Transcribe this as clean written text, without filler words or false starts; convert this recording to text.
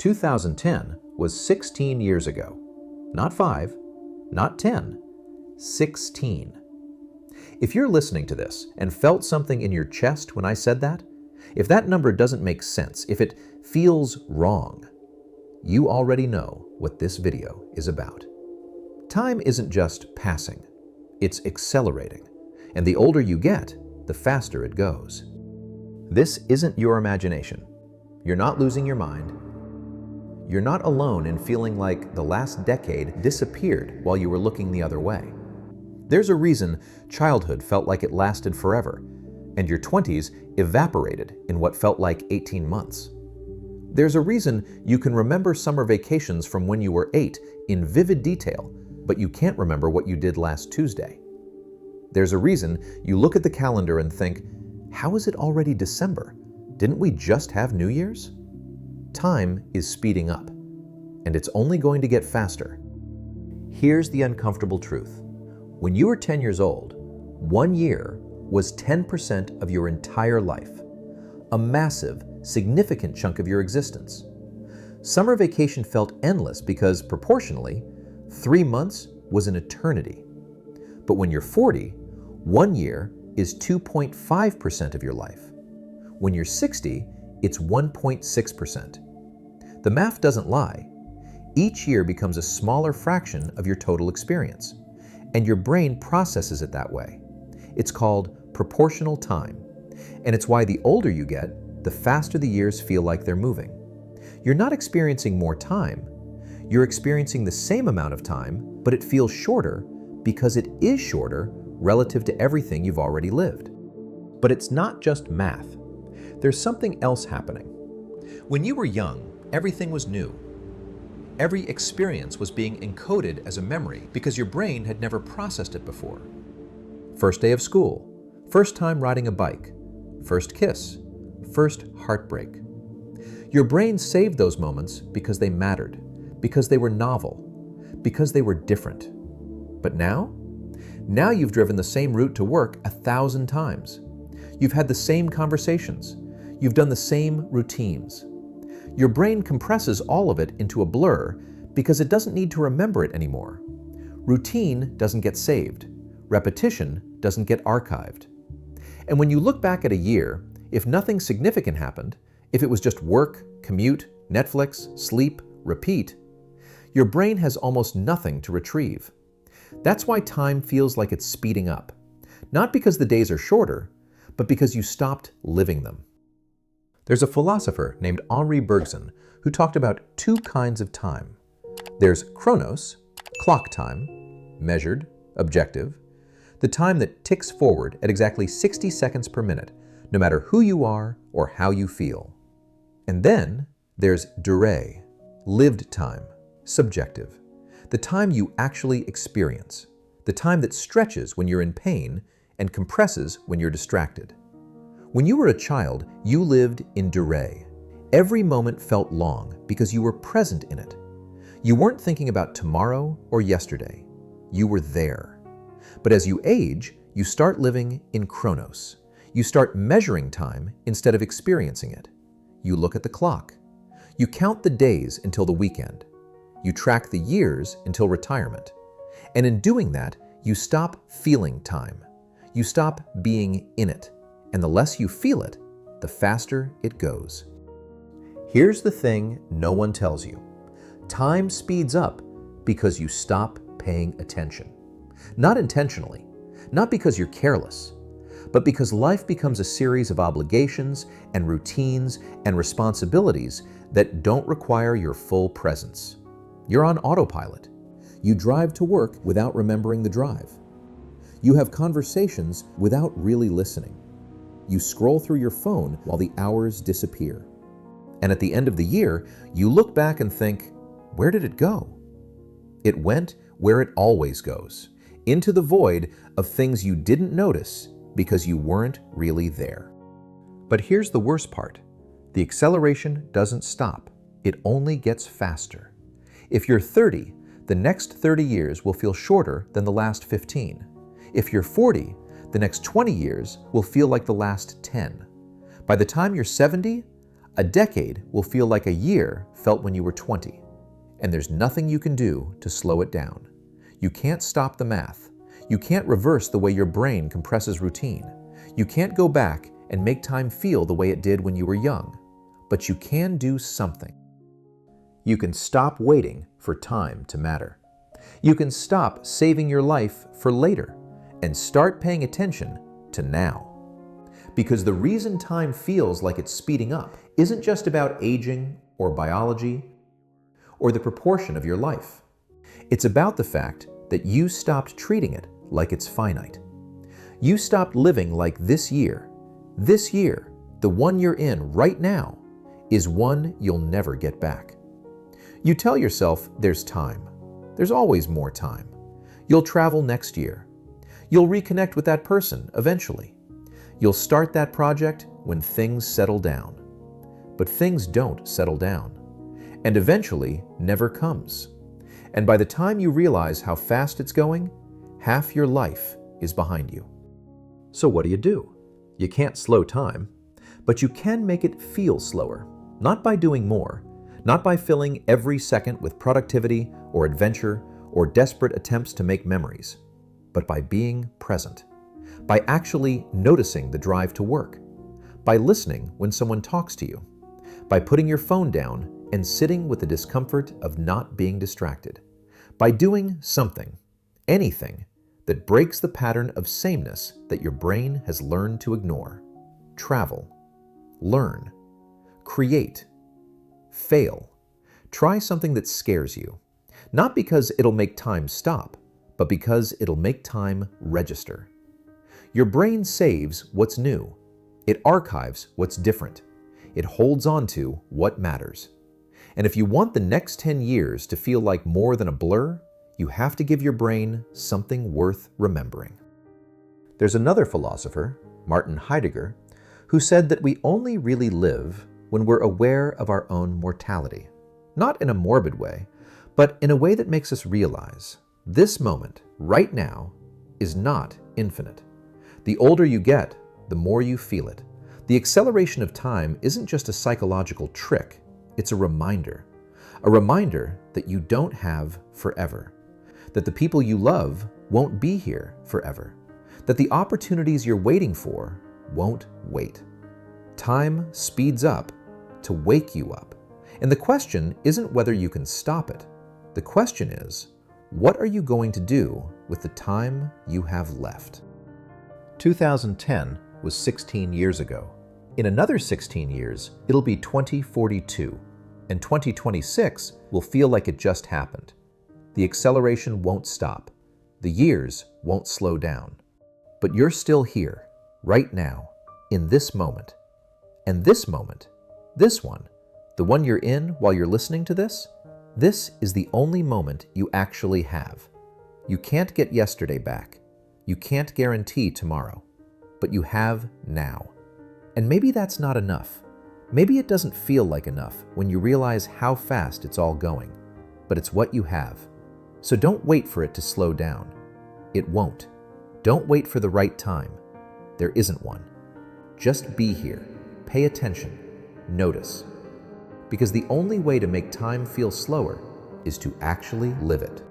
2010 was 16 years ago. Not 5, not 10, 16. If you're listening to this and felt something in your chest when I said that, if that number doesn't make sense, if it feels wrong, you already know what this video is about. Time isn't just passing, it's accelerating. And the older you get, the faster it goes. This isn't your imagination. You're not losing your mind. You're not alone in feeling like the last decade disappeared while you were looking the other way. There's a reason childhood felt like it lasted forever, and your 20s evaporated in what felt like 18 months. There's a reason you can remember summer vacations from when you were 8 in vivid detail, but you can't remember what you did last Tuesday. There's a reason you look at the calendar and think, how is it already December? Didn't we just have New Year's? Time is speeding up, and it's only going to get faster. Here's the uncomfortable truth. When you were 10 years old, 1 year was 10% of your entire life, a massive, significant chunk of your existence. Summer vacation felt endless because, proportionally, 3 months was an eternity. But when you're 40, 1 year is 2.5% of your life. When you're 60, it's 1.6%. The math doesn't lie. Each year becomes a smaller fraction of your total experience, and your brain processes it that way. It's called proportional time, and it's why the older you get, the faster the years feel like they're moving. You're not experiencing more time. You're experiencing the same amount of time, but it feels shorter because it is shorter relative to everything you've already lived. But it's not just math. There's something else happening. When you were young, everything was new. Every experience was being encoded as a memory because your brain had never processed it before. First day of school, first time riding a bike, first kiss, first heartbreak. Your brain saved those moments because they mattered, because they were novel, because they were different. But now you've driven the same route to work 1,000 times. You've had the same conversations. You've done the same routines. Your brain compresses all of it into a blur because it doesn't need to remember it anymore. Routine doesn't get saved. Repetition doesn't get archived. And when you look back at a year, if nothing significant happened, if it was just work, commute, Netflix, sleep, repeat, your brain has almost nothing to retrieve. That's why time feels like it's speeding up. Not because the days are shorter, but because you stopped living them. There's a philosopher named Henri Bergson who talked about 2 kinds of time. There's Chronos, clock time, measured, objective, the time that ticks forward at exactly 60 seconds per minute, no matter who you are or how you feel. And then there's Durée, lived time, subjective, the time you actually experience, the time that stretches when you're in pain and compresses when you're distracted. When you were a child, you lived in Durée. Every moment felt long because you were present in it. You weren't thinking about tomorrow or yesterday. You were there. But as you age, you start living in Chronos. You start measuring time instead of experiencing it. You look at the clock. You count the days until the weekend. You track the years until retirement. And in doing that, you stop feeling time. You stop being in it. And the less you feel it, the faster it goes. Here's the thing no one tells you. Time speeds up because you stop paying attention. Not intentionally, not because you're careless, but because life becomes a series of obligations and routines and responsibilities that don't require your full presence. You're on autopilot. You drive to work without remembering the drive. You have conversations without really listening. You scroll through your phone while the hours disappear. And at the end of the year, you look back and think, where did it go? It went where it always goes, into the void of things you didn't notice because you weren't really there. But here's the worst part. The acceleration doesn't stop. It only gets faster. If you're 30, the next 30 years will feel shorter than the last 15. If you're 40, the next 20 years will feel like the last 10. By the time you're 70, A decade will feel like a year felt when you were 20, and there's nothing you can do to slow it down. You can't stop the math. You can't reverse the way your brain compresses routine. You can't go back and make time feel the way it did when you were young. But you can do something. You can stop waiting for time to matter. You can stop saving your life for later and start paying attention to now. Because the reason time feels like it's speeding up isn't just about aging or biology or the proportion of your life. It's about the fact that you stopped treating it like it's finite. You stopped living like this year, the one you're in right now, is one you'll never get back. You tell yourself there's time. There's always more time. You'll travel next year. You'll reconnect with that person eventually. You'll start that project when things settle down. But things don't settle down, and eventually never comes. And by the time you realize how fast it's going, half your life is behind you. So what do? You can't slow time, but you can make it feel slower, not by doing more, not by filling every second with productivity or adventure or desperate attempts to make memories, but by being present, by actually noticing the drive to work, by listening when someone talks to you, by putting your phone down and sitting with the discomfort of not being distracted, by doing something, anything, that breaks the pattern of sameness that your brain has learned to ignore. Travel, learn, create, fail. Try something that scares you, not because it'll make time stop, but because it'll make time register. Your brain saves what's new. It archives what's different. It holds on to what matters. And if you want the next 10 years to feel like more than a blur, you have to give your brain something worth remembering. There's another philosopher, Martin Heidegger, who said that we only really live when we're aware of our own mortality. Not in a morbid way, but in a way that makes us realize this moment, right now, is not infinite. The older you get, the more you feel it. The acceleration of time isn't just a psychological trick, it's a reminder that you don't have forever, that the people you love won't be here forever, that the opportunities you're waiting for won't wait. Time speeds up to wake you up. And the question isn't whether you can stop it. The question is, what are you going to do with the time you have left? 2010 was 16 years ago. In another 16 years, it'll be 2042, and 2026 will feel like it just happened. The acceleration won't stop. The years won't slow down. But you're still here, right now, in this moment. And this moment, this one, the one you're in while you're listening to this is the only moment you actually have. You can't get yesterday back. You can't guarantee tomorrow. But you have now. And maybe that's not enough. Maybe it doesn't feel like enough when you realize how fast it's all going. But it's what you have. So don't wait for it to slow down. It won't. Don't wait for the right time. There isn't one. Just be here. Pay attention. Notice. Because the only way to make time feel slower is to actually live it.